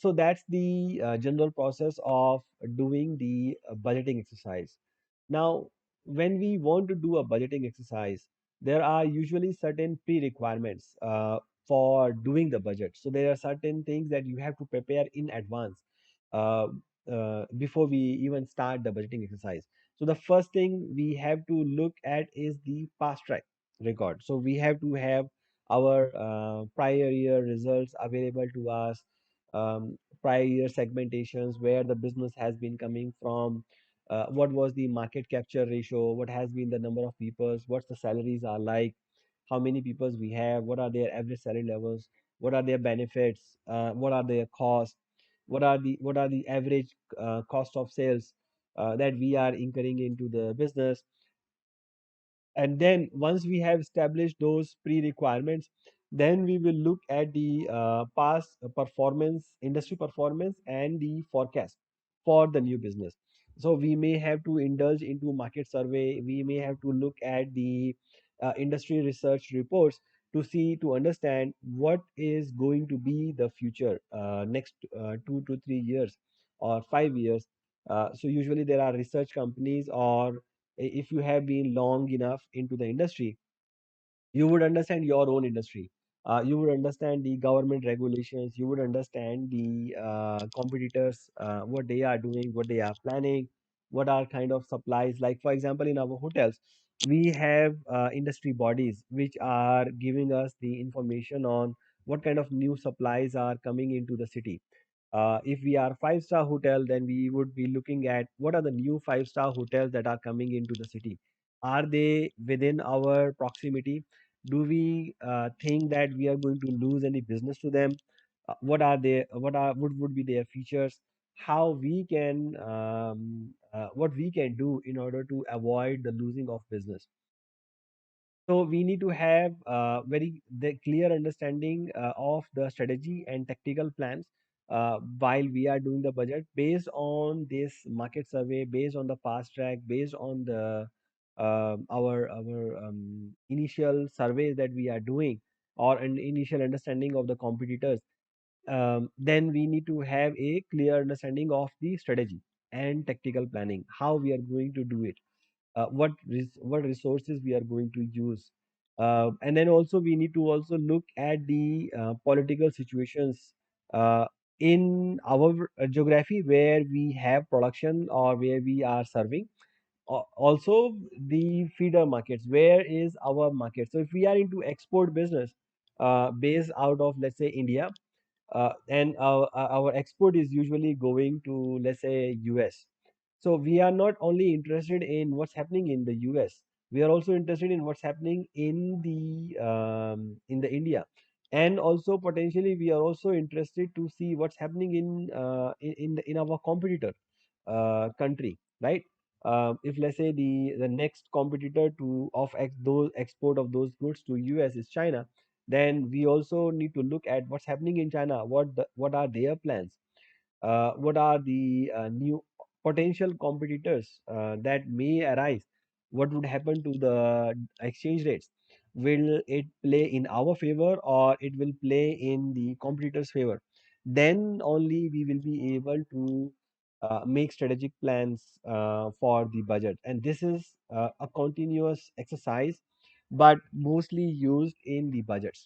So that's the general process of doing the budgeting exercise. Now, when we want to do a budgeting exercise, there are usually certain pre-requirements for doing the budget. So there are certain things that you have to prepare in advance uh, before we even start the budgeting exercise. So the first thing we have to look at is the past track record. So we have to have our prior year results available to us, prior year segmentations, where the business has been coming from, what was the market capture ratio, what has been the number of people, what the salaries are like, how many people we have, what are their average salary levels, what are their benefits, what are their costs, what are the average cost of sales that we are incurring into the business. And then once we have established those pre-requirements, then we will look at the past performance, industry performance, and the forecast for the new business. So we may have to indulge into market survey, we may have to look at the industry research reports to understand what is going to be the future next 2 to 3 years or 5 years. So usually there are research companies, or if you have been long enough into the industry, you would understand your own industry. You would understand the government regulations. You would understand the competitors, what they are doing, what they are planning, what are kind of supplies. Like for example, in our hotels, we have industry bodies which are giving us the information on what kind of new supplies are coming into the city. If we are five-star hotel, then we would be looking at what are the new five-star hotels that are coming into the city. Are they within our proximity? Do we think that we are going to lose any business to them? What are they? What would be their features? How we can what we can do in order to avoid the losing of business. So we need to have very the clear understanding of the strategy and tactical plans while we are doing the budget based on this market survey, based on the fast track, based on the our initial surveys that we are doing, or an initial understanding of the competitors. Then we need to have a clear understanding of the strategy and tactical planning, how we are going to do it, what resources we are going to use, and then also we need to also look at the political situations uh, in our geography where we have production or where we are serving. Also the feeder markets, where is our market. So if we are into export business based out of, let's say, India, and our export is usually going to, let's say, US. So we are not only interested in what's happening in the US, we are also interested in what's happening in the India, and also potentially we are also interested to see what's happening in our competitor country, right? If let's say the next competitor those export of those goods to US is China, then we also need to look at what's happening in China. What are their plans? What are the new potential competitors that may arise? What would happen to the exchange rates? Will it play in our favor, or it will play in the competitors' favor? Then only we will be able to make strategic plans for the budget. And this is a continuous exercise, but mostly used in the budgets.